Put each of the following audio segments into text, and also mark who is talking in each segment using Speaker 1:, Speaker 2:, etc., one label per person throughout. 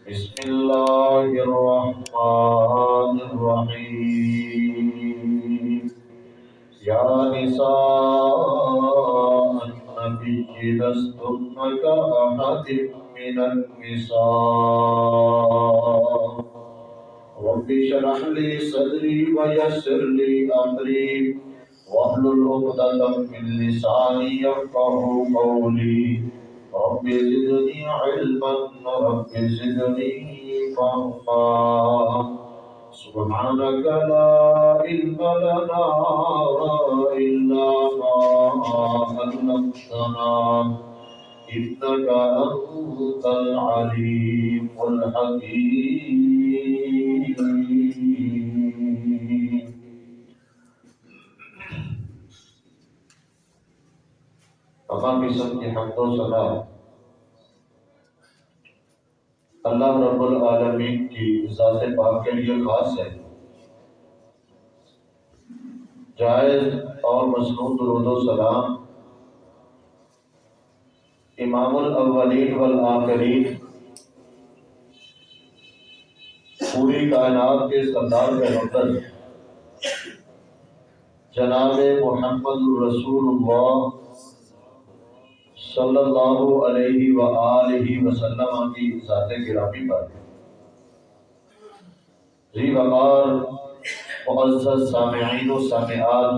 Speaker 1: بسم الله الرحمن الرحيم. يا نساء النبي لستن كأحد من النساء. رب اشرح لي صدري ويسر لي أمري واحلل عقدة من لساني يفقهوا قولي. رب زدني علما رب زدني فهما. سبحانك لا علم لنا إلا ما علمتنا إنك أنت العليم الحكيم. تمام قسم کی حمد و ثنا اللہ رب العالمین کی ذات پاک کے لیے خاص ہے. جائز اور مسنون درود و سلام امام الاولین والآخرین پوری کائنات کے سردار پیغمبر جناب محمد رسول اللہ صلی اللہ علیہ وآلہ وسلم کی ذات گرامی پر ذی وقار معزز سامعین و سامعات،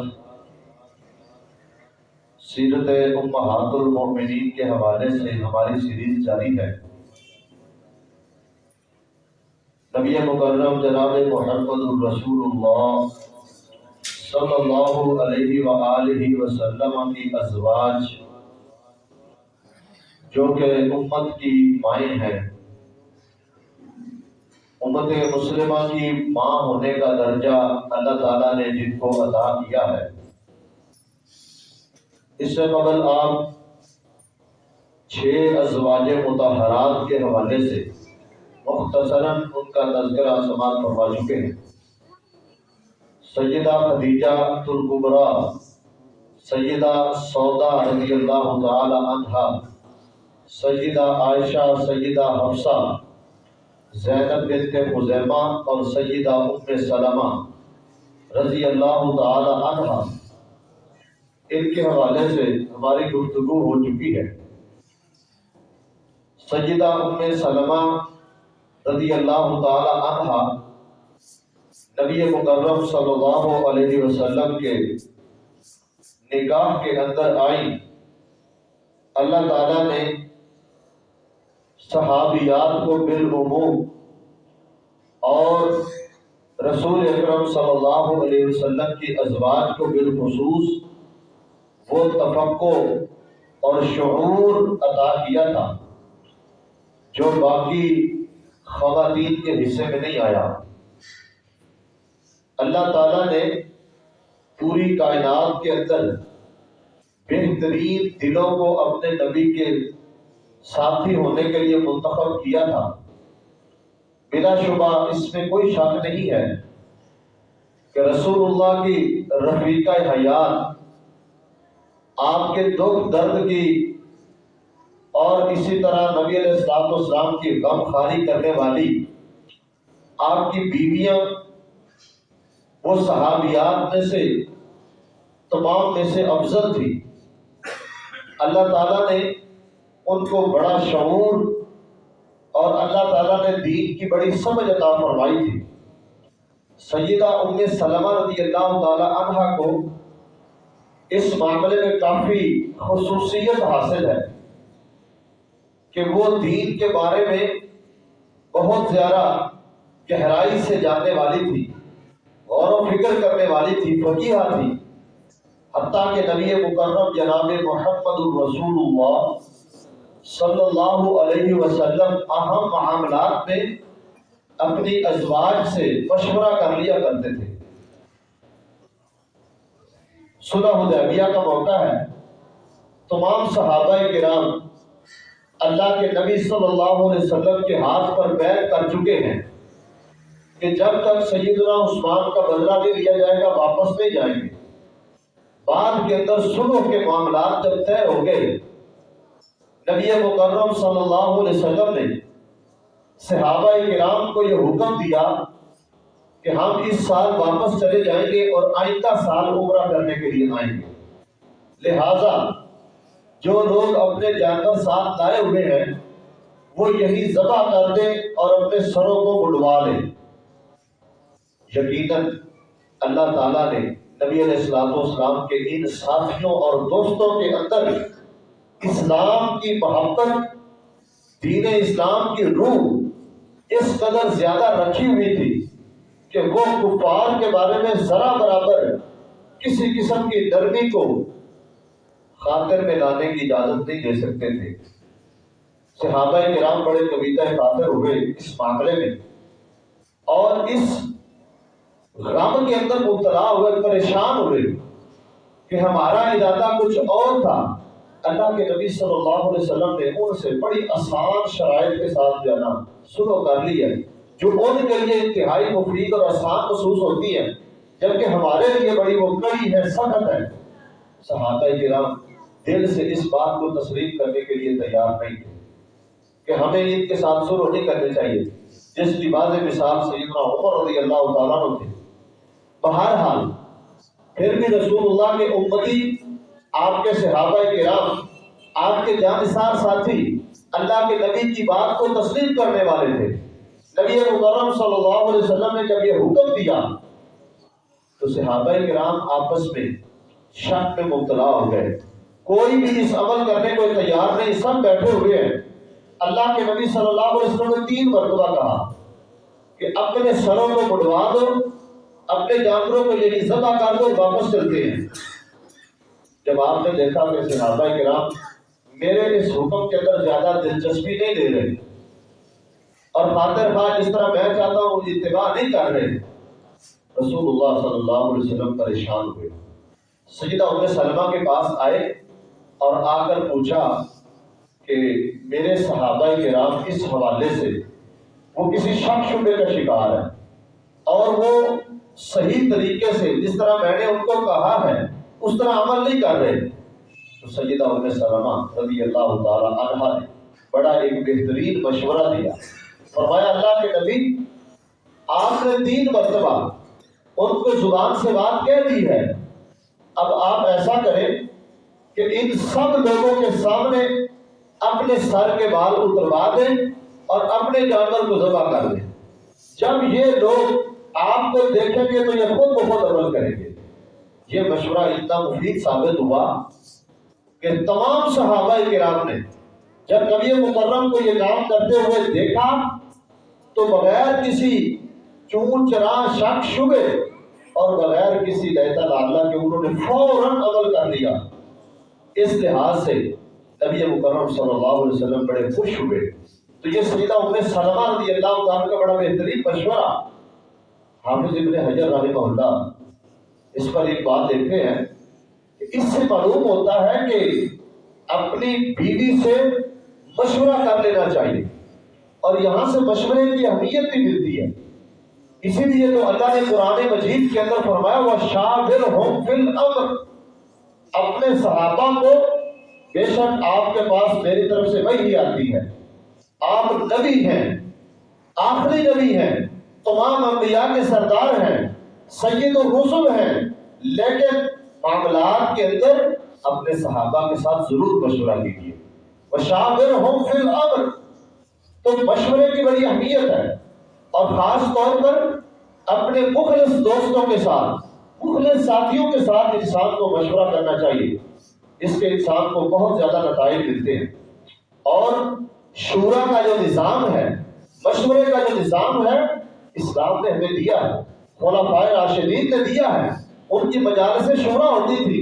Speaker 1: سیرت امہات المؤمنین کے حوالے سے ہماری سیریز جاری ہے. نبی مکرم جناب محمد رسول اللہ صلی اللہ علیہ وآلہ وسلم کی ازواج جو کہ امت کی مائیں ہیں، امت مسلمہ کی ماں ہونے کا درجہ اللہ تعالیٰ نے جن کو عطا کیا ہے. اس سے قبل آپ 6 ازواج مطہرات کے حوالے سے مختصراً ان کا تذکرہ سماعت فرما چکے ہیں. سیدہ خدیجہ الکبریٰ، سیدہ سودا رضی اللہ تعالی عنہا، سیدہ عائشہ، سیدہ حفصہ، زینب بنت خزیمہ اور سیدہ ام سلمہ رضی اللہ تعالی عنہا، ان کے حوالے سے ہماری گفتگو ہو چکی ہے. سیدہ ام سلمہ رضی اللہ تعالی عنہا نبی مکرم صلی اللہ علیہ وسلم کے نکاح کے اندر آئیں. اللہ تعالیٰ نے صحابیات کو بالعموم اور رسول اکرم صلی اللہ علیہ وسلم کی ازواج کو بالخصوص وہ تفقع اور شعور عطا کیا تھا جو باقی خواتین کے حصے میں نہیں آیا. اللہ تعالیٰ نے پوری کائنات کے اندر بہترین دلوں کو اپنے نبی کے ساتھی ہونے کے لیے منتخب کیا تھا. بلا شبہ اس میں کوئی شک نہیں ہے کہ رسول اللہ کی رفیقہ حیات، آپ کے دکھ درد کی اور اسی طرح نبی علیہ السلام کی غم خواری کرنے والی آپ کی بیویاں وہ صحابیات میں سے تمام میں سے افضل تھی. اللہ تعالیٰ نے ان کو بڑا شعور اور اللہ تعالیٰ نے دین کی بڑی سمجھ عطا فرمائی تھی. سیدہ ام سلمہ رضی اللہ تعالی عنہا کو اس معاملے میں کافی خصوصیت حاصل ہے کہ وہ دین کے بارے میں بہت زیادہ گہرائی سے جاننے والی تھی، غور و فکر کرنے والی تھی، فقیہ تھی. حتیٰ کہ نبی مکرم جناب محمد رسول اللہ صلی اللہ علیہ وسلم اہم معاملات میں اپنی ازواج سے مشورہ کر لیا کرتے تھے. صلح حدیبیہ کا موقع ہے. تمام صحابہ کرام اللہ کے نبی صلی اللہ علیہ وسلم کے ہاتھ پر بیعت کر چکے ہیں کہ جب تک سیدنا عثمان کا بدلہ نہیں لیا جائے گا واپس نہیں جائیں گے. بعد کے اندر صلح کے معاملات جب طے ہو گئے، نبی مکرم صلی اللہ علیہ وسلم نے صحابہ کرام کو یہ حکم دیا کہ ہم اس سال واپس چلے جائیں گے اور آئندہ سال عمرہ کرنے کے لیے آئیں گے، لہذا جو لوگ اپنے جانور ساتھ لائے ہوئے ہیں وہ یہی ذبح کر دیں اور اپنے سروں کو مڑوا لیں۔ یقیناً اللہ تعالیٰ نے نبی علیہ السلام کے ان ساتھیوں اور دوستوں کے اندر اسلام کی محبت، دین اسلام کی روح اس قدر زیادہ رکھی ہوئی تھی کہ وہ کفار کے بارے میں ذرا برابر کسی قسم کی نرمی کو خاطر میں لانے کی اجازت نہیں دے سکتے تھے۔ صحابہ کرام بڑے کبیتہ خاطر ہوئے اس معاملے میں، اور اس غم کے اندر مبتلا ہوئے، پریشان ہوئے کہ ہمارا ارادہ کچھ اور تھا۔ اللہ کے نبی صلی اللہ علیہ وسلم نے ان سے بڑی آسان شرائط کے ساتھ جانا شروع کر لی ہے، جو ان کے لیے انتہائی مفید اور آسان محسوس ہوتی ہے، جبکہ ہمارے لیے بڑی وہ کڑی ہے، سخت ہے۔ صحابہ کرام دل سے اس بات کو تسلیم کرنے کے لیے تیار نہیں تھے کہ ہمیں ان کے ساتھ شروع نہیں کرنے چاہیے، جس کی واضح مثال سیدنا عمر رضی اللہ تعالیٰ عنہ تھے۔ بہرحال پھر بھی رسول اللہ کے امتی، آپ کے صحابہ کرام، آپ کے جانثار ساتھی اللہ کے نبی کی بات کو تسلیم کرنے والے تھے۔ نبی مکرم صلی اللہ علیہ وسلم نے جب یہ حکم دیا تو صحابہ کرام آپس میں شک میں مبتلا ہو گئے، کوئی بھی اس عمل کرنے کو تیار نہیں، سب بیٹھے ہوئے ہیں۔ اللہ کے نبی صلی اللہ علیہ وسلم نے 3 مرتبہ کہا کہ اپنے سروں کو مڑوا دو، اپنے جانوروں کو یہی ذبح کر دو، واپس چلتے ہیں۔ جب آپ نے دیکھا کہ صحابہ کرام میرے اس حکم کے اندر زیادہ دلچسپی نہیں لے رہے اور خاطر خواہ جس طرح میں چاہتا ہوں اتباع نہیں کر رہے، رسول اللہ صلی اللہ علیہ وسلم پریشان ہوئے۔ سیدہ ام سلمہ کے پاس آئے اور آ کر پوچھا کہ میرے صحابہ کرام اس حوالے سے وہ کسی شک شبے کا شکار ہے اور وہ صحیح طریقے سے جس طرح میں نے ان کو کہا ہے اس طرح عمل نہیں کر رہے۔ تو سیدہ ام سلمہ رضی اللہ تعالی عنہا نے بڑا ایک بہترین مشورہ دیا، فرمایا اللہ کے نبی آپ نے 3 مرتبہ ان کو زبان سے بات کہہ دی ہے، اب آپ ایسا کریں کہ ان سب لوگوں کے سامنے اپنے سر کے بال اتروا دیں اور اپنے جانور کو ذبح کر دیں۔ جب یہ لوگ آپ کو دیکھیں گے تو یہ خود بخود عمل کریں گے۔ یہ مشورہ اتنا مفید ثابت ہوا کہ تمام صحابہ کرام نے جب نبی مکرم کو یہ کام کرتے ہوئے دیکھا تو بغیر کسی چون چرا شک شبے اور بغیر کسی لیتا لالا کے انہوں نے فوراً عمل کر لیا۔ اس لحاظ سے نبی مکرم صلی اللہ علیہ وسلم بڑے خوش ہوئے۔ تو یہ سیدہ ام سلمہ رضی اللہ عنہ کا بڑا بہترین مشورہ، حافظ ابن حجر رحمہ اللہ اس پر ایک بات دیکھتے ہیں کہ اس سے معلوم ہوتا ہے کہ اپنی بیوی سے مشورہ کر لینا چاہیے، اور یہاں سے مشورے کی اہمیت بھی ملتی ہے۔ اسی لیے تو اللہ نے قرآن مجید کے اندر فرمایا وَشَاوِرْهُمْ فِي الْأَمْرِ، اپنے صحابہ کو، بے شک آپ کے پاس میری طرف سے وحی آتی ہے، آپ نبی ہیں، آخری نبی ہیں، تمام انبیاء کے سردار ہیں، سید الرسل ہیں، لیکن معاملات کے اندر اپنے صحابہ کے ساتھ ضرور مشورہ کیجیے۔ وَشَاوِرْهُمْ فِي الْأَمْرِ، تو مشورے کی بڑی اہمیت ہے، اور خاص طور پر اپنے مخلص دوستوں کے ساتھ، مخلص ساتھیوں کے ساتھ انسان کو مشورہ کرنا چاہیے، اس کے انسان کو بہت زیادہ نتائج ملتے ہیں۔ اور شورا کا جو نظام ہے، مشورے کا جو نظام ہے، اسلام نے ہمیں دیا ہے، خلفائے راشدین نے دیا ہے، ان کی مجالس شورا ہوتی تھی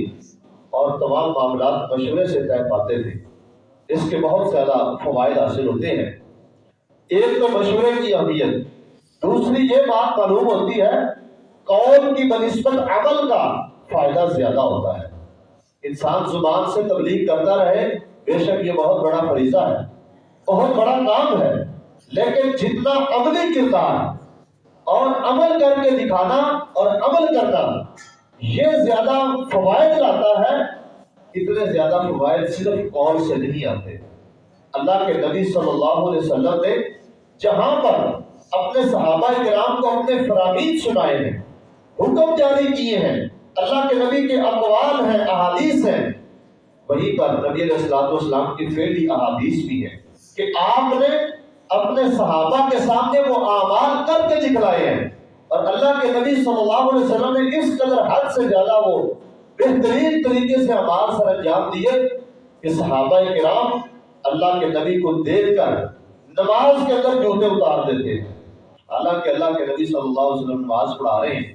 Speaker 1: اور تمام معاملات مشورے سے طے پاتے تھے۔ اس کے بہت زیادہ فوائد حاصل ہوتے ہیں۔ ایک تو مشورے کی اہمیت، دوسری یہ بات معلوم ہوتی ہے قول کی بنسبت عمل کا فائدہ زیادہ ہوتا ہے۔ انسان زبان سے تبلیغ کرتا رہے، بے شک یہ بہت بڑا فریضہ ہے، بہت بڑا کام ہے، لیکن جتنا عملی کردار اور عمل کر کے دکھانا اور عمل کرنا یہ زیادہ فوائد لاتا ہے، اتنے زیادہ فوائد صرف قول سے نہیں آتے۔ اللہ کے نبی صلی اللہ علیہ وسلم نے جہاں پر اپنے صحابہ کرام کو اپنے فرامین سنائے ہیں، حکم جاری کیے ہیں، اللہ کے نبی کے اقوال ہیں، احادیث ہیں، وہیں پر نبی علیہ الصلوۃ والسلام کی فعلی احادیث بھی ہیں کہ آپ نے اپنے صحابہ کے سامنے وہ اعمال کر کے دکھلائے ہیں، اور اللہ کے نبی صلی اللہ علیہ وسلم نے اس قدر حد سے زیادہ وہ بہترین طریقے سے اعمال سر انجام دیے کہ صحابہ کرام اللہ کے نبی کو دیکھ کر نماز کے اندر جوتے اتار دیتے ہیں۔ حالانکہ اللہ کے نبی صلی اللہ علیہ وسلم نماز پڑھا رہے ہیں،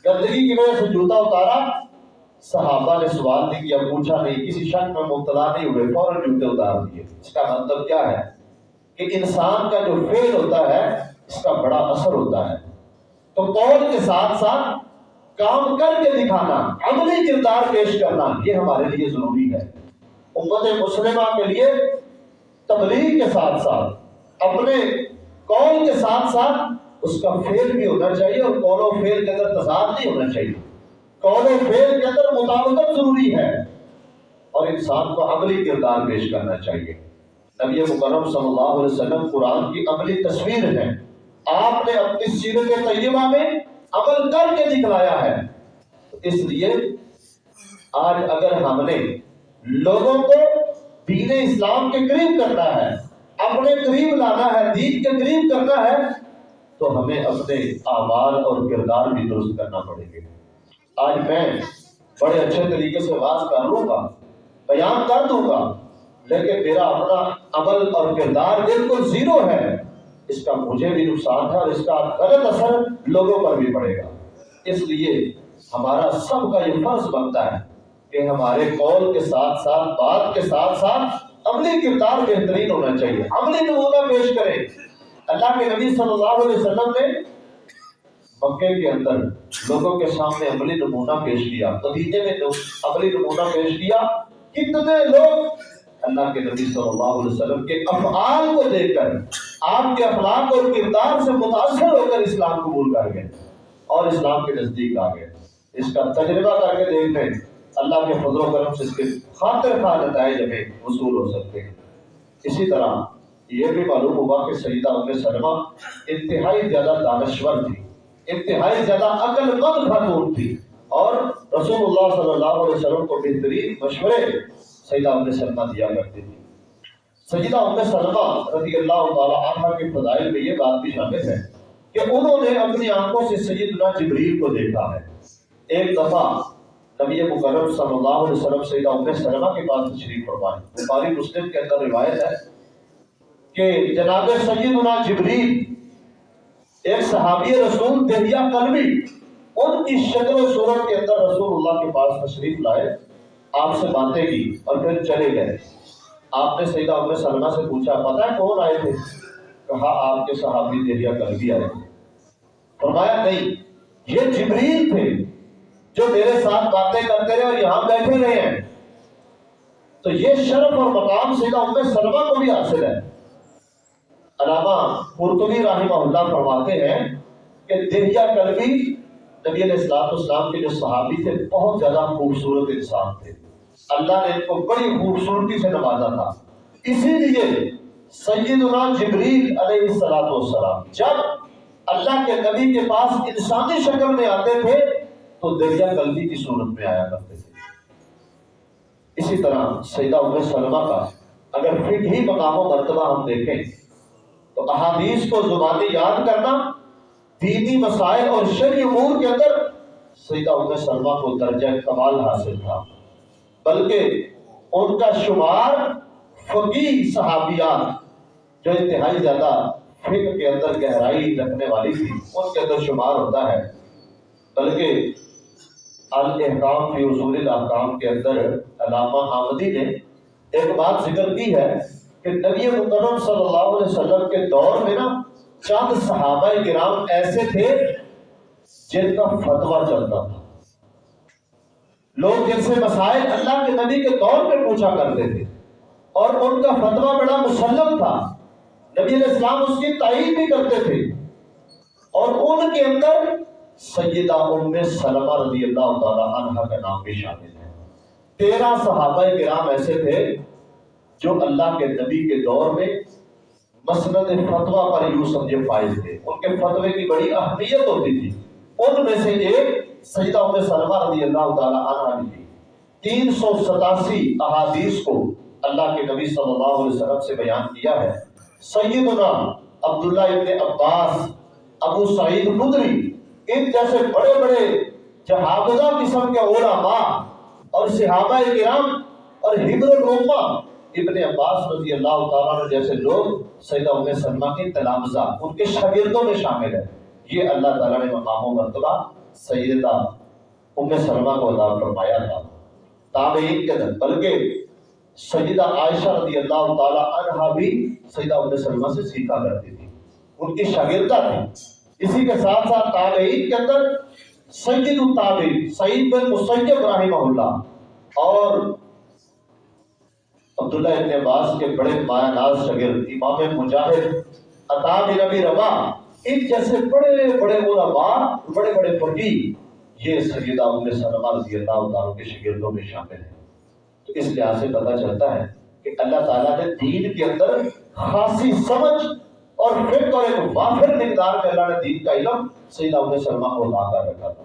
Speaker 1: گندگی کی وجہ سے جوتا اتارا، صحابہ نے سوال نہیں کیا، پوچھا نہیں، کسی شک میں مبتلا نہیں ہوئے، فوراً جوتے اتار دیے۔ اس کا مطلب کیا ہے کہ انسان کا جو فعل ہوتا ہے اس کا بڑا اثر ہوتا ہے۔ تو قول کے ساتھ ساتھ کام کر کے دکھانا، عملی کردار پیش کرنا، یہ ہمارے لیے ضروری ہے۔ امت مسلمہ کے لیے تبلیغ کے ساتھ ساتھ اپنے قول کے ساتھ ساتھ اس کا فعل بھی ہونا چاہیے، اور قول و فعل کے اندر تضاد نہیں ہونا چاہیے۔ قول و فعل کے اندر مطابقت ضروری ہے، اور انسان کو عملی کردار پیش کرنا چاہیے۔ نبی مکرم صلی اللہ علیہ وسلم قرآن کی عملی تصویر ہے، آپ نے اپنی سیرت طیبہ میں عمل کر کے دکھلایا ہے۔ اس لیے آج اگر ہم نے لوگوں کو دین اسلام کے قریب کرنا ہے، اپنے قریب لانا ہے، دین کے قریب کرنا ہے، تو ہمیں اپنے اعمال اور کردار بھی درست کرنا پڑیں گے۔ آج میں بڑے اچھے طریقے سے واعظ کر لوں گا، بیان کر دوں گا، لیکن میرا اپنا عمل اور کردار بالکل زیرو ہے، اس کا مجھے بھی نقصان ہے اور اس کا غلط اثر لوگوں پر بھی پڑے گا۔ اس لیے ہمارا سب کا یہ فرض بنتا ہے کہ ہمارے قول کے ساتھ ساتھ، بات کے ساتھ ساتھ عملی کردار بہترین ہونا چاہیے، عملی نمونہ پیش کریں۔ اللہ کے نبی صلی اللہ علیہ وسلم نے مکے کے اندر لوگوں کے سامنے عملی نمونہ پیش کیا، مدینے میں عملی نمونہ پیش کیا۔ کتنے لوگ اللہ کے نبی صلی اللہ علیہ وسلم کے افعال کو دیکھ کر، آپ کے اخلاق اور کردار سے متاثر ہو کر اسلام قبول کر گئے اور اسلام کے نزدیک آ گئے۔ اس کا تجربہ کر کے دیکھ لیں، اللہ کے فضل و کرم سے اس کے خاطر خواہ نتائج ہمیں وصول ہو سکتے ہیں۔ اسی طرح یہ بھی معلوم ہوا کہ سیدہ ام سلمہ انتہائی زیادہ دانشور تھی، انتہائی زیادہ عقل مند خاتون تھی، اور رسول اللہ صلی اللہ علیہ وسلم کو بہترین مشورے سیدہ ام سلمہ دیا کرتی تھی۔ سیدہ ام سلمہ رضی اللہ تعالی عنہا کے فضائل میں یہ بات بھی شامل ہے کہ انہوں نے اپنی آنکھوں سے سیدنا جبریل کو دیکھا ہے۔ ایک دفعہ نبی مکرم صلی اللہ علیہ وسلم سیدہ ام سلمہ کے پاس تشریف فرمائے۔ بخاری مسلم کے اندر روایت ہے کہ جناب سیدنا جبریل، ایک صحابی رسول دہیہ قلبی، ان کی شکل و صورت کے اندر رسول اللہ کے پاس تشریف لائے، آپ سے باتیں کی اور پھر چلے گئے۔ آپ نے سیدہ ام سلمہ سے پوچھا پتہ ہے کون آئے تھے؟ کہا آپ کے صحابی دہیہ قلبی آئے تھے۔ فرمایا نہیں، یہ جبریل تھے جو میرے ساتھ باتیں کرتے رہے اور یہاں بیٹھے رہے ہیں۔ تو یہ شرف اور مقام سیدہ ام سلمہ کو بھی حاصل ہے۔ علامہ قرطبی رحمہ اللہ فرماتے ہیں کہ دہیہ قلبی نبی علیہ السلام کے جو صحابی تھے بہت زیادہ خوبصورت انسان تھے، اللہ نے ان کو بڑی خوبصورتی سے نوازا تھا۔ اسی لیے سیدنا جبریل علیہ السلام جب اللہ کے نبی کے پاس انسانی شکل میں آتے تھے تو دہیہ قلبی کی صورت میں آیا کرتے تھے۔ اسی طرح سیدہ ام سلمہ کا اگر فقہی مقام و مرتبہ ہم دیکھیں تو احادیث کو زبانی یاد کرنا، دینی مسائل اور شرعی امور کے اندر سیدہ ام سلمہ کو درجہ کمال حاصل تھا، بلکہ ان کا شمار فقیہ صحابیات جو انتہائی زیادہ فقہ کے اندر گہرائی رکھنے والی تھی ان کے اندر شمار ہوتا ہے۔ بلکہ الاحکام فی اصول الاحکام کے اندر علامہ حامدی نے ایک بات ذکر کی ہے کہ نبی مکرم صلی اللہ علیہ وسلم کے دور میں نا چند صحابہ کرام ایسے تھے جن کا فتویٰ چلتا تھا، لوگ جن سے مسائل اللہ کے نبی کے دور میں پوچھا کرتے تھے اور ان کا فتویٰ بڑا مسلم تھا، نبی علیہ السلام اس کی تائید بھی کرتے تھے، اور ان کے اندر سیدہ ام سلمہ رضی اللہ تعالی عنہا کا نام بھی شامل ہے۔ 13 صحابہ کرام ایسے تھے جو اللہ کے نبی کے دور میں مسند فتویٰ پر یوں سمجھے فائز تھے، ان کے فتوے کی بڑی اہمیت ہوتی تھی۔ ان میں سے ایک سیدہ ام سلمہ رضی اللہ تعالی عنہ نے 387 احادیث کو اللہ کے نبی صلی اللہ علیہ وسلم سے بیان کیا ہے۔ سیدنا عبداللہ ابن عباس، ابو سعید خدری، ان جیسے بڑے بڑے جہابذہ قسم کے علماء اور صحابہ کرام اور حبر الامہ ابن عباس رضی اللہ تعالیٰ عنہ جیسے لوگ سیدہ ام سلمہ کے تلامذہ، ان کے شاگردوں میں شامل ہیں۔ یہ اللہ تعالیٰ نے مقام و مرتبہ سیدہ ام سلمہ کو عطا فرمایا تھا۔ تابعین کے اندر بلکہ سیدہ عائشہ رضی اللہ تعالی عنہا بھی سیدہ ام سلمہ سے سیکھا کرتی تھی، ان کی شاگردہ تھی۔ اسی کے ساتھ ساتھ تابعین کے اندر سید التابعین سعید بن مسیب رحمہ اللہ اور عبداللہ ابن عباس کے بڑے مایہ ناز شاگرد امام مجاہد، عطا بن ابی رباح، ان جیسے بڑے بڑے علماء، بڑے بڑے فقیہ، یہ سیدہ ام سلمہ رضی اللہ تعالیٰ کے شاگردوں میں شامل ہیں۔ تو اس لحاظ سے پتہ چلتا ہے کہ اللہ تعالیٰ نے دین کے اندر خاصی سمجھ اور فقہ اور ایک وافر مقدار میں اللہ نے دین کا علم سیدہ ام سلمہ کو عطا کر رکھا تھا۔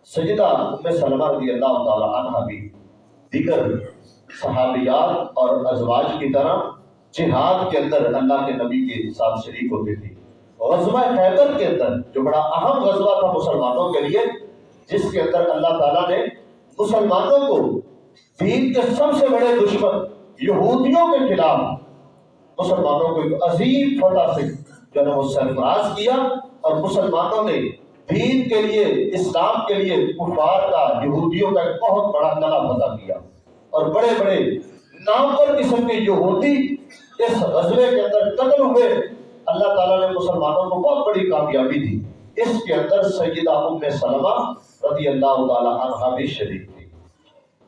Speaker 1: سیدہ ام سلمہ رضی اللہ تعالیٰ عنہ بھی دیگر صحابیات اور ازواج کی طرح جہاد کے اندر اللہ کے نبی کے ساتھ شریک ہوتی تھی۔ غزوہ خیبر کے اندر جو بڑا اہم غزوہ تھا مسلمانوں کے لیے، جس کے اندر اللہ تعالیٰ نے مسلمانوں کو دین کے سب سے بڑے دشمن یہودیوں کے خلاف مسلمانوں کو ایک عظیم فتح سے جو ہے وہ سرفراز کیا، اور مسلمانوں نے دین کے لیے، اسلام کے لیے کفار کا، یہودیوں کا ایک بہت بڑا قلعہ فتح کیا، اور بڑے بڑے نامور قسم کے یہودی اس غزوے کے اندر قتل ہوئے۔ اللہ تعالیٰ نے مسلمانوں کو بہت بڑی کامیابی دی۔ اس کے اندر سیدہ ام سلمہ رضی اللہ تعالی عنہا بھی شریک تھی۔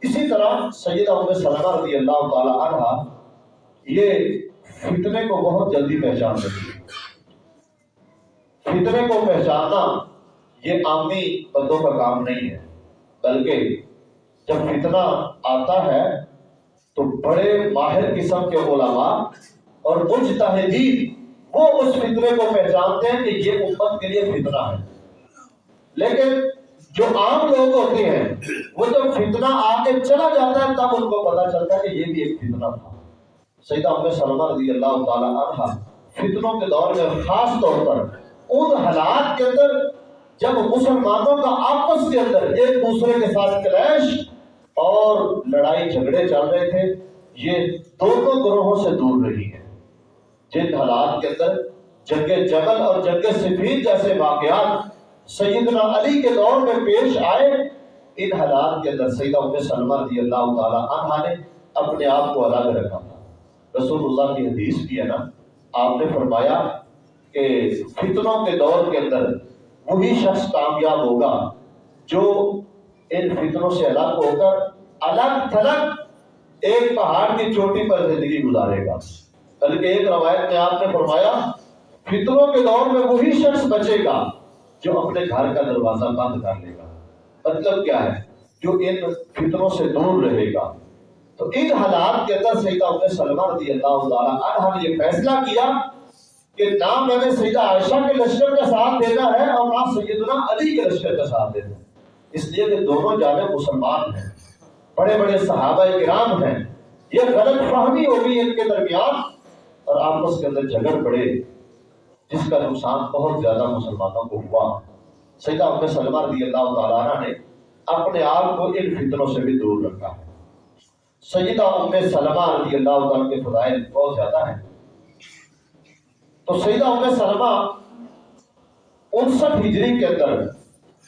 Speaker 1: اسی طرح سیدہ ام سلمہ رضی اللہ تعالی عنہا یہ فتنے کو بہت جلدی پہچان لیتی ہے۔ فتنے کو پہچاننا یہ عامی بندوں کا کام نہیں ہے، بلکہ جب فتنہ آتا ہے تو بڑے ماہر قسم کے علماء اور مجتہدین وہ اس فتنے کو پہچانتے ہیں کہ یہ امت کے لیے فتنہ ہے۔ لیکن جو عام لوگ ہوتے ہیں وہ جب فتنہ آ کے چلا جاتا ہے تب ان کو پتا چلتا ہے کہ یہ بھی ایک فتنہ تھا۔ سیدہ ام سلمہ رضی اللہ تعالی عنہا فتنوں کے دور میں خاص طور پر ان حالات کے اندر جب مسلمانوں کا آپس کے اندر ایک دوسرے کے ساتھ کلیش اور لڑائی جھگڑے چل رہے تھے، یہ دونوں گروہوں سے دور رہی ہے۔ جن حالات کے اندر جنگ جمل اور جنگ صفین جیسے واقعات سیدنا علی کے دور میں پیش آئے، ان حالات کے اندر سیدہ ام سلمہ رضی اللہ تعالی عنہا نے اپنے آپ کو الگ رکھا تھا۔ رسول اللہ کی حدیث بھی ہے نا، آپ نے فرمایا کہ فتنوں کے دور کے اندر وہی شخص کامیاب ہوگا جو ان فتنوں سے الگ ہو کر الگ تھلگ ایک پہاڑ کی چوٹی پر زندگی گزارے گا۔ بلکہ ایک روایت میں آپ نے فرمایا فتنوں کے دور میں وہی شخص بچے گا جو اپنے گھر کا دروازہ بند کر لے گا۔ مطلب کیا ہے؟ جو ان فتنوں سے دور رہے گا۔ تو ان حالات کے اندر سیدہ ام سلمہ رضی اللہ تعالی عنہا نے یہ فیصلہ کیا کہ نہ میں نے سیدہ عائشہ کے لشکر کا ساتھ دینا ہے اور نہ سیدنا علی کے لشکر کا ساتھ دینا ہے، اس لیے کہ دونوں جانب مسلمان ہیں، بڑے بڑے صحابہ کرام ہیں۔ یہ غلط فہمی ہوگی ان کے درمیان اور آپس کے اندر جھگڑ پڑے، جس کا نقصان بہت زیادہ مسلمانوں کو ہوا۔ سیدہ ام سلمہ رضی اللہ تعالیٰ عنہ نے اپنے آپ کو ان فتنوں سے بھی دور رکھا ہے۔ سیدہ ام سلمہ رضی اللہ تعالیٰ کے فضائل بہت زیادہ ہیں۔ تو سیدہ ام سلمہ 59 ہجری کے اندر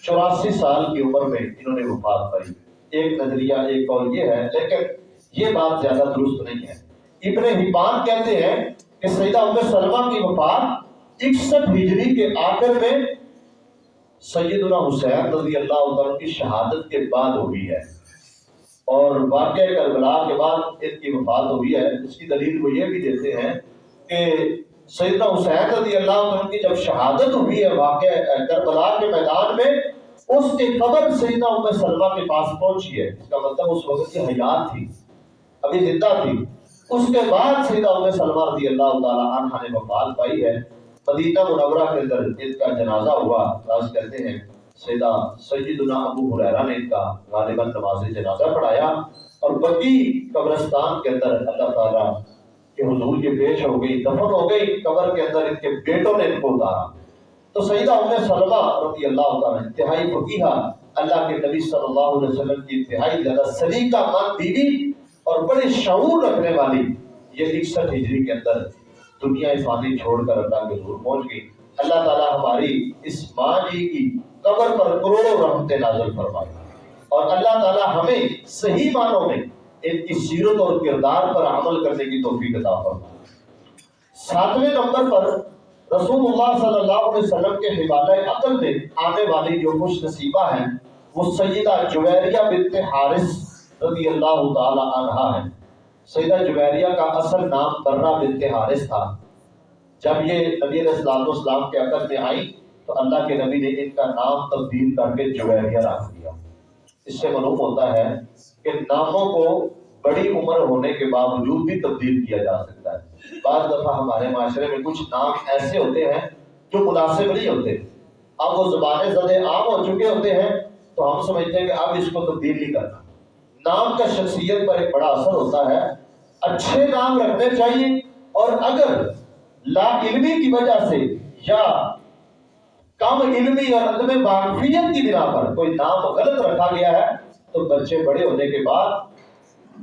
Speaker 1: 84 سال کی عمر میں انہوں نے وفات پائی۔ ایک نظریہ ایک قول یہ ہے، لیکن یہ بات زیادہ درست نہیں ہے۔ ابن حبان کہتے ہیں کہ سیدہ ام سلمہ کی وفات 61 ہجری کے آخر میں سیدنا حسین رضی اللہ عنہ کی شہادت کے بعد ہوئی ہے، اور واقعہ کربلا کے بعد ان کی وفات ہوئی ہے۔ اس کی دلیل وہ یہ بھی دیتے ہیں کہ سیدنا حسین رضی اللہ عنہ کی جب شہادت ہوئی ہے واقعہ کربلا کے میدان میں، اس کی قبر سیدنا ام سلمہ کے پاس پہنچی ہے۔ اس کا مطلب اس وقت کی حیات تھی، ابھی زندہ تھی، اس کے بعد سیدہ ام سلمہ رضی اللہ تعالی عنہا نے وفات پائی ہے۔ مدینہ منورہ کے اندر ان کا جنازہ ہوا۔ راز کہتے ہیں سیدہ سیدنا ابو ہریرہ نے ان کا غالباً نماز جنازہ پڑھایا اور بقی قبرستان کے اندر اللہ تعالیٰ کے حضور یہ پیش ہو گئی، دفن ہو گئی۔ قبر کے اندر ان کے بیٹوں نے ان کو اتارا۔ تو سیدہ ام سلمہ رضی اللہ تعالیٰ انتہائی فقیہہ، اللہ کے نبی صلی اللہ علیہ وسلم کی انتہائی زیادہ سلیقہ مند بیوی اور بڑے شعور رکھنے والی، یہ 61 ہجری کے اندر دنیا فانی چھوڑ کر اللہ کے حضور پہنچ گئی۔ اللہ تعالیٰ ہماری اس ماں جی کی قبر پر کروڑوں رحمتیں نازل فرمائے اور اللہ تعالیٰ ہمیں صحیح معنوں میں ان کی سیرت اور کردار پر عمل کرنے کی توفیق عطا فرمائے۔ 7ویں نمبر پر رسول اللہ صلی اللہ علیہ وسلم کے حوالہ عقل میں آنے والی جو خوش نصیبہ ہیں وہ سیدہ جویریہ بنت حارث رضی اللہ تعالی عنہا ہے۔ سیدہ جویریہ کا اصل نام برہ بنت حارث تھا۔ جب یہ نبی علیہ السلام کے عقد میں آئی تو اللہ کے نبی نے ان کا نام تبدیل کر کے جویریہ رکھ دیا۔ اس سے معلوم ہوتا ہے کہ ناموں کو بڑی عمر ہونے کے باوجود بھی تبدیل کیا جا سکتا ہے۔ بعض دفعہ ہمارے معاشرے میں کچھ نام ایسے ہوتے ہیں جو مناسب نہیں ہوتے، اب وہ زبان زدے عام ہو چکے ہوتے ہیں تو ہم سمجھتے ہیں کہ اب اس کو تبدیل نہیں کرنا۔ نام کا شخصیت پر ایک بڑا اثر ہوتا ہے۔ اچھے نام رکھنے چاہیے، اور اگر لا علمی کی وجہ سے یا کم علمی اور عدم واقفیت کی بنا پر کوئی نام غلط رکھا گیا ہے تو بچے بڑے ہونے کے بعد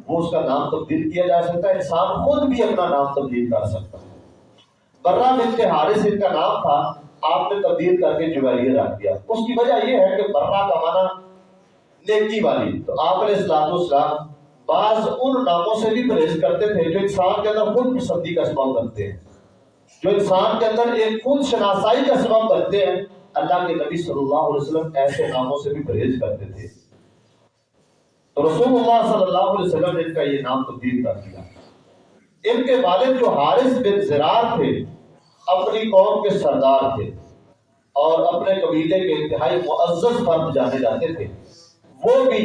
Speaker 1: وہ اس کا نام تبدیل کیا جا سکتا ہے۔ انسان خود بھی اپنا نام تبدیل کر سکتا ہے۔ برہ بنت حارث ان کا نام تھا، آپ نے تبدیل کر کے جویریہ رکھ دیا۔ اس کی وجہ یہ ہے کہ برہ کا معنی نیکی والی، تو آپ علیہ السلام بعض ان ناموں سے بھی پرہیز کرتے تھے جو انسان کے اندر خود پسندی کا سبب بنتے ہیں، جو انسان کے اندر ایک خود شناسائی کا سبب بنتے ہیں۔ اللہ کے نبی صلی اللہ علیہ وسلم ایسے ناموں سے بھی پرہیز کرتے تھے، تو رسول اللہ صلی اللہ علیہ وسلم نے ان کا یہ نام تبدیل کر دیا۔ ان کے والد جو حارث بن زرار تھے اپنی قوم کے سردار تھے اور اپنے قبیلے کے انتہائی معزز فرد جانے جاتے تھے۔ وہ بھی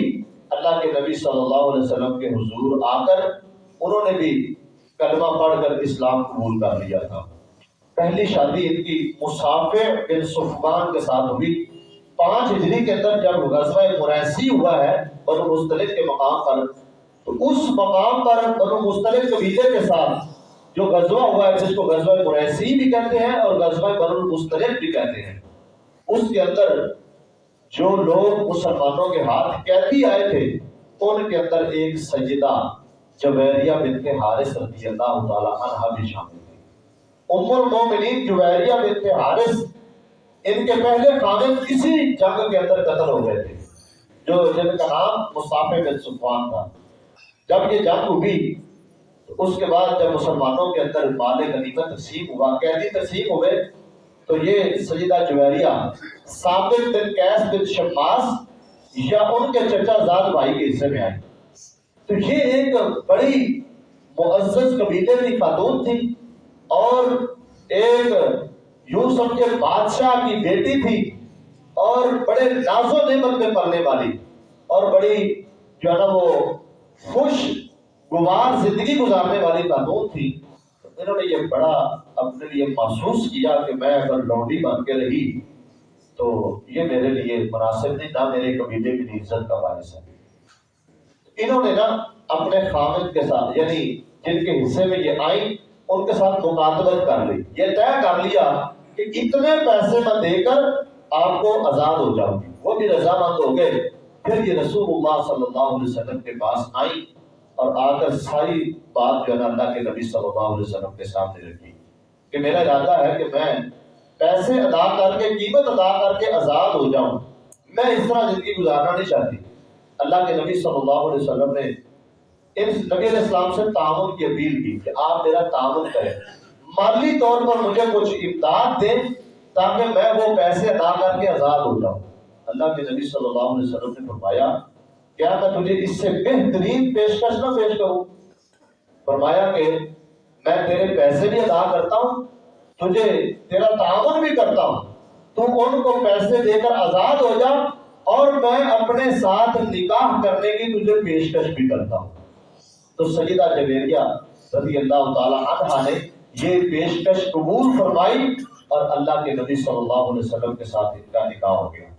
Speaker 1: اللہ کے نبی صلی اللہ علیہ وسلم کے حضور آ کر انہوں نے بھی کلمہ پڑھ کر اسلام قبول کر لیا تھا۔ پہلی شادی ان کی مصافع بن صفوان کے ساتھ ہوئی 5 ہجری کے اندر، جب غزوہ مریسی ہوا ہے بنو مصطلق کے مقام پر، تو اس مقام پر بنو مصطلق قبیلے کے ساتھ جو غزوہ ہوا ہے جس کو غزوہ مریسی بھی کہتے ہیں اور غزوہ بنو مصطلق بھی کہتے ہیں، اس کے اندر جو لوگ مسلمانوں کے ہاتھ قیدی آئے تھے ان کے اندر ایک سیدہ جویریہ بنت حارث رضی اللہ تعالی عنہا بھی شامل تھی۔ ام المومنین جویریہ بنت حارث، ان کے پہلے خاوند اسی جنگ کے اندر قتل ہو گئے تھے، جن کا نام مصافع بن صفوان تھا۔ جب یہ جنگ ہوئی تو اس کے بعد جب مسلمانوں کے اندر مال غنیمت تقسیم ہوا، قیدی تقسیم ہوئے، تو یہ سیدہ جویریہ ثابت بن قیس بن شماس یا ان کے چچا زاد بھائی کے حصے میں آئی۔ تو یہ ایک بڑی معزز قبیلے کی خاتون تھی اور ایک یوں سمجھے بادشاہ کی بیٹی تھی اور بڑے ناز و نعمت میں پلنے والی اور بڑی جو ہے نا وہ خوش گوار زندگی گزارنے والی خاتون تھی۔ انہوں نے یہ بڑا اپنے لیے محسوس کیا کہ میں اگر لونڈی بن کے رہی تو یہ میرے لیے مناسب نہیں، نہ میرے قبیلے کی عزت کا باعث ہے۔ انہوں نے نا اپنے خاوند کے ساتھ، یعنی جن کے حصے میں یہ آئیں، ان کے ساتھ مکاتبت کر لی، یہ طے کر لیا کہ اتنے پیسے میں دے کر آپ کو آزاد ہو جاؤں گی۔ وہ بھی رضامند ہو گئے۔ پھر یہ رسول اللہ صلی اللہ علیہ وسلم کے پاس آئیں اور آ کر ساری بات جو ہے نا اللہ کے نبی صلی اللہ علیہ وسلم کے سامنے رکھی کہ میرا ارادہ ہے کہ میں پیسے ادا کر کے، قیمت ادا کر کے آزاد ہو جاؤں، میں اس طرح زندگی گزارنا نہیں چاہتی۔ اللہ کے نبی صلی اللہ علیہ وسلم نے اس نبی علیہ السلام سے تعاون کی اپیل کی کہ آپ میرا تعاون کریں، مالی طور پر مجھے کچھ امداد دیں تاکہ میں وہ پیسے ادا کر کے آزاد ہو جاؤں۔ اللہ کے نبی صلی اللہ علیہ وسلم نے فرمایا کیا میں تجھے اس سے بہترین پیشکش نہ پیش کروں؟ فرمایا کہ میں تیرے پیسے بھی ادا کرتا ہوں، تجھے تیرا تعاون بھی کرتا ہوں، تو ان کو پیسے دے کر آزاد ہو جا، اور میں اپنے ساتھ نکاح کرنے کی تجھے پیشکش بھی کرتا ہوں۔ تو سیدہ جویریہ رضی اللہ تعالی عنہ نے یہ پیشکش قبول فرمائی اور اللہ کے نبی صلی اللہ علیہ وسلم کے ساتھ ان کا نکاح ہو گیا۔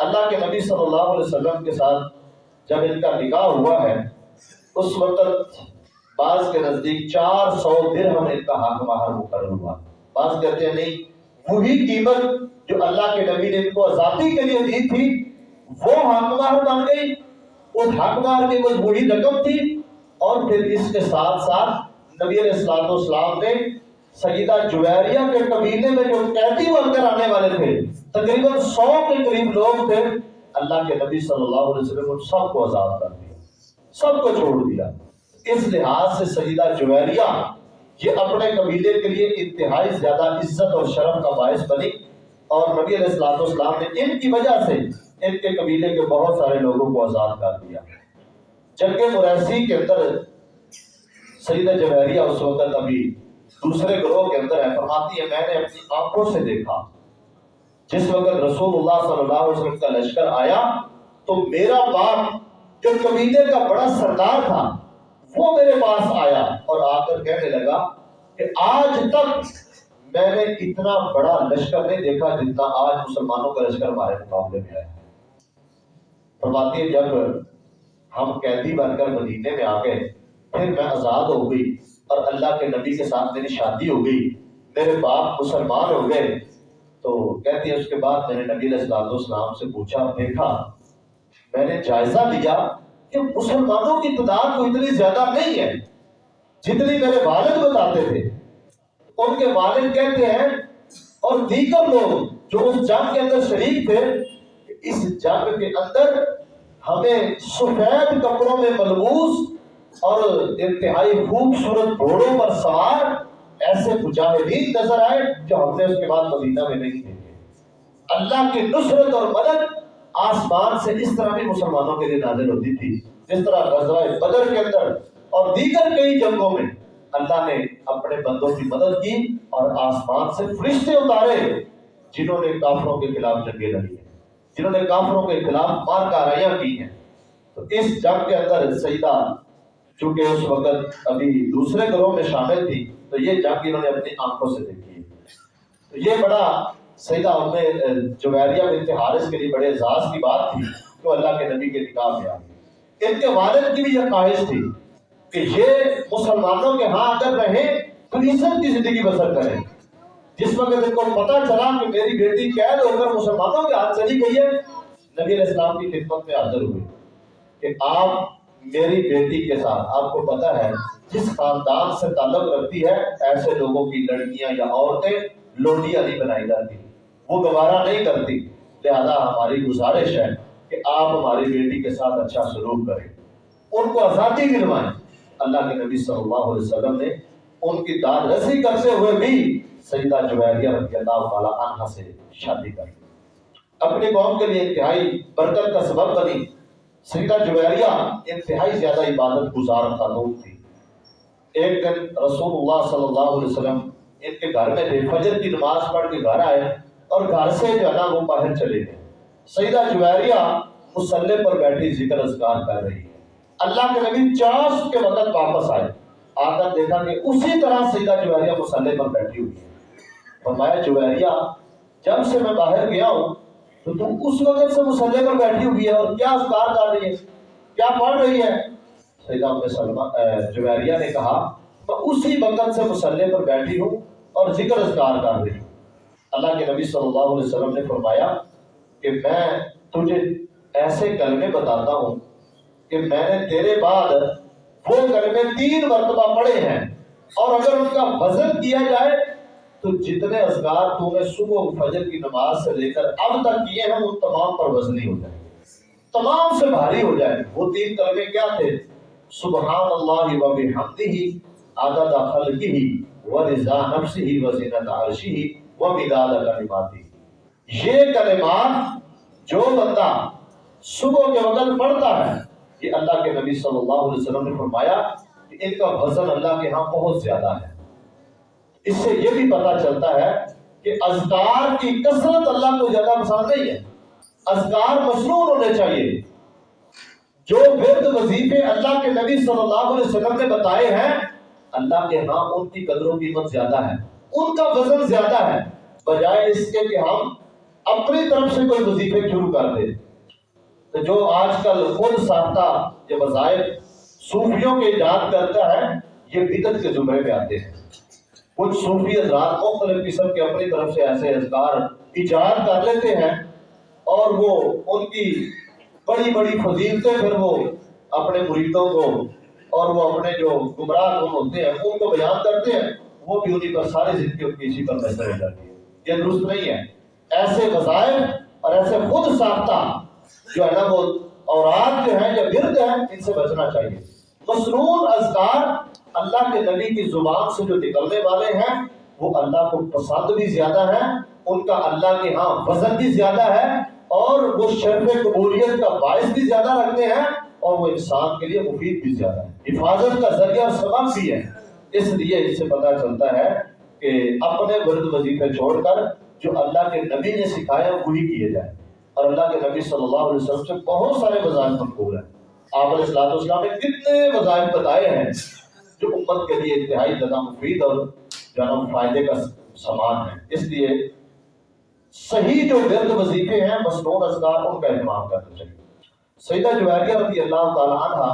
Speaker 1: اللہ کے نبی صلی اللہ علیہ وسلم کے ساتھ جب ان کا نکاح ہوا ہے اس وقت بعض کے نزدیک 400 درہم ان کا حق مہر مقرر ہوا۔ بعض کہتے ہیں نہیں، وہی قیمت جو اللہ کے نبی نے ان کو آزادی کے لیے دی تھی وہ حق مہر بن گئی، اس حق مہر کی کچھ وہی رقم تھی، اور پھر اس کے ساتھ ساتھ نبی علیہ الصلوۃ والسلام نے سیدہ جویریہ کے قبیلے میں جو قیدی بن کر آنے والے تھے تقریباً 100 کے قریب لوگ تھے، اللہ کے نبی صلی اللہ علیہ وسلم نے سب کو آزاد کر دیا، سب کو چھوڑ دیا۔ اس لحاظ سے سیدہ جویریہ یہ اپنے قبیلے کے لیے انتہائی زیادہ عزت اور شرف کا باعث بنی، اور نبی علیہ الصلوۃ والسلام نے ان کی وجہ سے ان کے قبیلے کے بہت سارے لوگوں کو آزاد کر دیا۔ جنگ مریسی کے اندر سیدہ جویریہ اس وقت ابھی دوسرے گروہ کے اندر ہے، فرماتی ہے میں نے اپنی آنکھوں سے دیکھا جس وقت رسول اللہ صلی اللہ علیہ وسلم کا لشکر آیا تو میرا باپ جو قبیلے کا بڑا سردار تھا وہ میرے پاس آیا اور آ کر کہنے لگا کہ آج تک میں نے اتنا بڑا لشکر نہیں دیکھا جتنا آج مسلمانوں کا لشکر ہمارے مقابلے میں آیا۔ فرماتی ہے جب ہم قیدی بن کر مدینے میں آ گئے پھر میں آزاد ہو گئی اور اللہ کے نبی کے ساتھ میری شادی ہو گئی، میرے باپ مسلمان ہو گئے، تو کہتی ہے اس کے بعد میں نے نبی علیہ الصلوۃ والسلام سے پوچھا، دیکھا، میں نے جائزہ لیا کہ مسلمانوں کی تعداد کوئی اتنی زیادہ نہیں ہے جتنی میرے والد بتاتے تھے۔ ان کے والد کہتے ہیں اور دیگر لوگ جو اس جنگ کے اندر شریک تھے، اس جنگ کے اندر ہمیں سفید کپڑوں میں ملبوس اور انتہائی خوبصورت گھوڑوں پر سوار ایسے مجاہدین نظر آئے جو ہم نے اس کے بعد مدینہ میں نہیں دیکھے۔ اللہ کی نصرت اور مدد آسمان سے اس طرح بھی مسلمانوں کے لیے نازل ہوتی تھی جس طرح غزوہ بدر کے اندر اور دیگر کئی جنگوں میں اللہ نے اپنے بندوں کی مدد کی اور آسمان سے فرشتے اتارے جنہوں نے کافروں کے خلاف جنگیں لڑی ہیں، جنہوں نے کافروں کے خلاف مار کاریاں کی ہیں۔ تو اس جنگ کے اندر سیدہ چونکہ اس وقت ابھی دوسرے گروہ میں شامل تھی تو یہ جنگ انہوں نے اپنی آنکھوں سے دیکھی ہے۔ تو یہ بڑا سیدہ جویریہ بنت حارث کے لیے بڑے اعزاز کی بات تھی کہ اللہ کے نبی کے نکاح میں آ گئی۔ ان کے والد کی بھی یہ خواہش تھی کہ یہ مسلمانوں کے ہاں اگر رہیں تو عزت کی زندگی بسر کریں۔ جس وقت ان کو پتہ چلا کہ میری بیٹی قید ہو کر مسلمانوں کے ہاتھ چلی گئی ہے، نبی علیہ السلام کی خدمت میں حاضر ہوئے کہ آپ میری بیٹی کے ساتھ، آپ کو پتہ ہے جس خاندان سے تعلق رکھتی ہے ایسے لوگوں کی لڑکیاں یا عورتیں لونڈیاں نہیں بنائی جاتی، وہ گوارا نہیں کرتی، لہذا ہماری گزارش ہے کہ آپ ہماری بیٹی کے ساتھ اچھا سلوک کریں، ان کو آزادی دلوائیں۔ اللہ کے نبی صلی اللہ علیہ وسلم نے ان کی داد رسی کرتے ہوئے بھی سیدہ جویریہ رضی اللہ تعالی عنہا سے شادی کر لی۔ اپنی قوم کے لیے انتہائی برکت کا سبب بنی۔ سیدہ جویریہ انتہائی زیادہ عبادت گزار خاتون تھی۔ ایک دن رسول اللہ صلی اللہ علیہ وسلم ان کے گھر میں تھے، فجر کی نماز پڑھ کے گھر آئے اور گھر سے جو ہے نا وہ باہر چلے گئے۔ سیدہ جویریہ مصلی پر بیٹھی ذکر اذکار کر رہی ہے۔ اللہ کے نبی چاش کے وقت واپس آئے، آ کر دیکھا کہ اسی طرح سیدہ جویریہ مصلی پر بیٹھی ہوئی ہے۔ فرمایا جویریہ جب سے میں باہر گیا ہوں تو تم اس وقت سے مصلی پر بیٹھی ہوئی ہے اور کیا اذکار کر رہی ہے، کیا پڑھ رہی ہے؟ سیدہ جویریہ نے کہا میں اسی وقت سے مصلی پر بیٹھی ہوں اور ذکر اذکار کر رہی ہوں۔ اللہ کے نبی صلی اللہ علیہ وسلم نے فرمایا کہ میں تجھے ایسے کلمے بتاتا ہوں کہ میں نے تیرے بعد وہ کلمے 3 مرتبہ پڑھے ہیں، اور اگر ان کا وزن کیا جائے تو جتنے اذکار تو نے صبح فجر کی نماز سے لے کر اب تک کیے ہیں وہ تمام پر وزنی ہو جائیں گے، تمام سے بھاری ہو جائیں گے۔ وہ 3 کلمے کیا تھے؟ سبحان اللہ و بحمدہ عدد خلقہ ورضا نفسہ وزنۃ عرشہ ومداد کلماتہ۔ یہ کلمات جو بندہ صبح کے وقت پڑھتا ہے، یہ اللہ کے نبی صلی اللہ علیہ وسلم نے فرمایا کہ ان کا وزن اللہ کے ہاں بہت زیادہ ہے۔ اس سے یہ بھی پتہ چلتا ہے کہ اذکار کی کثرت اللہ کو زیادہ پسند نہیں ہے، اذکار مشروع ہونے چاہیے۔ جو ورد وظیفے اللہ کے نبی صلی اللہ علیہ وسلم نے بتائے ہیں اللہ کے ہاں ان کی قدر و قیمت زیادہ ہے، ان کا وزن زیادہ ہے، بجائے اس کے کہ ہم اپنی طرف سے کوئی وظیفے شروع کر دیں۔ تو جو آج کل خود ساختہ یہ وظائف صوفیوں کے ایجاد کرتا ہے، یہ بدعت کے زمرے میں آتے ہیں۔ کچھ صوفی حضرات مختلف قسم کے اپنی طرف سے ایسے اذکار ایجاد کر لیتے ہیں، اور وہ ان کی بڑی بڑی فضیلتیں پھر وہ اپنے مریدوں کو اور وہ اپنے جو گمراہ کن ہوتے ہیں ان کو بیان کرتے ہیں، وہ بھی انہیں پر ساری زندگی اسی پر بسر ہو جاتی ہے۔ یہ درست نہیں ہے۔ ایسے وظائف اور ایسے خود ساختہ جو ہے نا وہ اوراد جو ہیں یا ورد ہیں، ان سے بچنا چاہیے۔ مسنون اذکار اللہ کے نبی کی زبان سے جو نکلنے والے ہیں وہ اللہ کو پسند بھی زیادہ ہے، ان کا اللہ کے ہاں وزن بھی زیادہ ہے، اور وہ شرف قبولیت کا باعث بھی زیادہ رکھتے ہیں، اور وہ انسان کے لیے مفید بھی زیادہ ہے، حفاظت کا ذریعہ اور سبب بھی ہے۔ اس لیے اس سے پتہ چلتا ہے کہ اپنے ورد وظیفے چھوڑ کر جو اللہ کے نبی نے سکھایا وہی کیے جائیں، اور اللہ کے نبی صلی اللہ علیہ وسلم سے بہت سارے وظائف منقول ہیں۔ آپ علیہ الصلوۃ والسلام نے کتنے وظائف بتائے ہیں جو امت کے لیے انتہائی زیادہ مفید اور جنم فائدے کا سامان ہے۔ اس لیے صحیح جو ورد وظیفے ہیں مسنون اذکار ان کا اہتمام کرنا چاہیے۔ سیدہ جویریہ رضی اللہ تعالی عنہ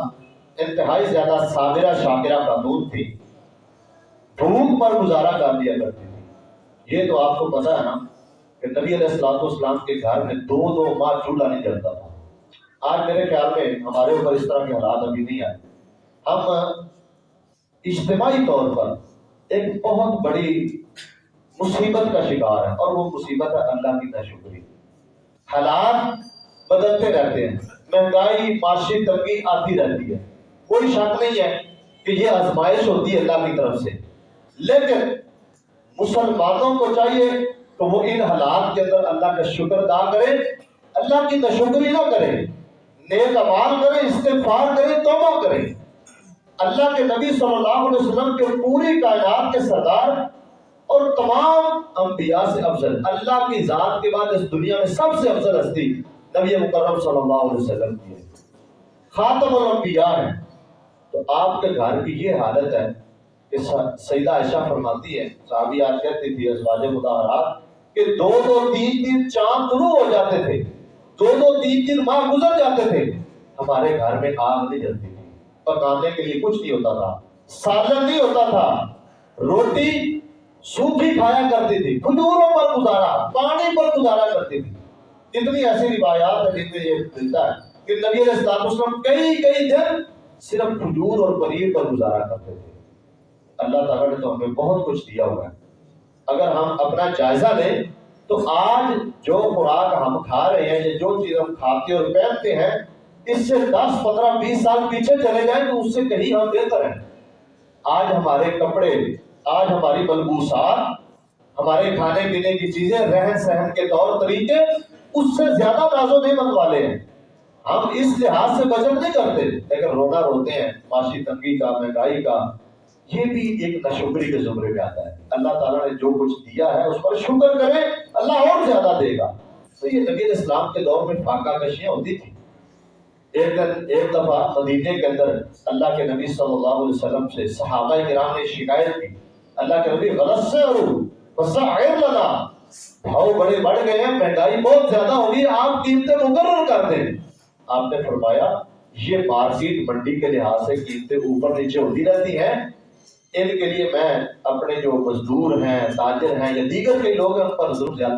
Speaker 1: انتہائی زیادہ صابرہ شاکرہ خاتون تھی، بھوک پر گزارا کر دیا کرتی تھی۔ یہ تو آپ کو پتہ ہے نا کہ نبی علیہ الصلوۃ والسلام کے گھر میں 2 ماہ چولہا نہیں جلتا تھا۔ آج میرے خیال میں ہمارے اوپر اس طرح کے حالات ابھی نہیں آئے۔ ہم اجتماعی طور پر ایک بہت بڑی مصیبت کا شکار ہے، اور وہ مصیبت ہے اللہ کی ناشکری۔ حالات بدلتے رہتے ہیں، مہنگائی معاشی تنگی آتی رہتی ہے، کوئی شک نہیں ہے کہ یہ آزمائش ہوتی ہے اللہ کی طرف سے، لیکن مسلمانوں کو چاہیے کہ وہ ان حالات کے اندر اللہ کا شکر ادا کرے، اللہ کی ناشکری نہ کرے، نیک اعمال کرے، استغفار کرے، توبہ کرے۔ اللہ کے نبی صلی اللہ علیہ وسلم کے پوری کائنات کے سردار اور تمام انبیاء سے افضل، اللہ کی ذات کے بعد اس دنیا میں سب سے افضل ہستی نبی مکرم صلی اللہ علیہ وسلم کی ہے، خاتم الانبیاء ہیں۔ تو آپ کے گھر کی یہ حالت ہے کہ سیدہ عائشہ فرماتی ہے، صحابیات کہتی تھی ازواج مطہرات کہ 2-3 چاند طلوع ہو جاتے تھے، 2-3 ماہ گزر جاتے تھے، ہمارے گھر میں آگ نہیں جلتی تھی، پکانے کے لیے کچھ نہیں ہوتا تھا، سالن نہیں ہوتا تھا، روٹی سوکھی کھایا کرتی تھی، کھجوروں پر گزارا، پانی پر گزارا کرتی تھی۔ کتنی ایسی روایات ہیں جن میں یہ ملتا ہے کہ نبی علیہ السلام کئی دن صرف کھجور اور پنیر پر گزارا کرتے تھے۔ اللہ تعالیٰ نے تو ہمیں بہت کچھ دیا ہوا ہے۔ اگر ہم اپنا جائزہ لیں تو آج جو خوراک ہم کھا رہے ہیں یا جو چیز ہم کھاتے اور پہنتے ہیں، اس سے 10, 15, 20 سال پیچھے چلے جائیں تو اس سے کہیں ہم بہتر ہیں۔ آج ہمارے کپڑے، آج ہماری ملبوسات، ہمارے کھانے پینے کی چیزیں، رہن سہن کے طور طریقے اس سے زیادہ ناز و نعمت والے ہیں۔ ہم اس لحاظ سے بچت نہیں کرتے، لیکن رونا روتے ہیں معاشی تنگی کا، مہنگائی کا۔ یہ بھی ایک ناشکری کے زمرے میں آتا ہے۔ اللہ تعالیٰ نے جو کچھ دیا ہے اس پر شکر کریں، اللہ اور زیادہ دے گا۔ تو یہ نبی علیہ السلام کے دور میں فاقہ کشیاں ہوتی تھی۔ ایک دفعہ مدینے کے اندر اللہ کے نبی صلی اللہ علیہ وسلم سے صحابہ کرام نے شکایت کی، اللہ کے نبی غلط سے وسعر لنا، بھاؤ بڑے بڑھ گئے ہیں، مہنگائی بہت زیادہ ہوگی، آپ قیمتیں مقرر کر دیں۔ آپ نے فرمایا یہ مارکیٹ منڈی کے لحاظ سے قیمتیں اوپر نیچے ہوتی رہتی ہیں، ان کے لیے میں اپنے جو مزدور ہیں، تاجر ہیں یا دیگر کے لوگ ہیں ان پر ضرور زیادہ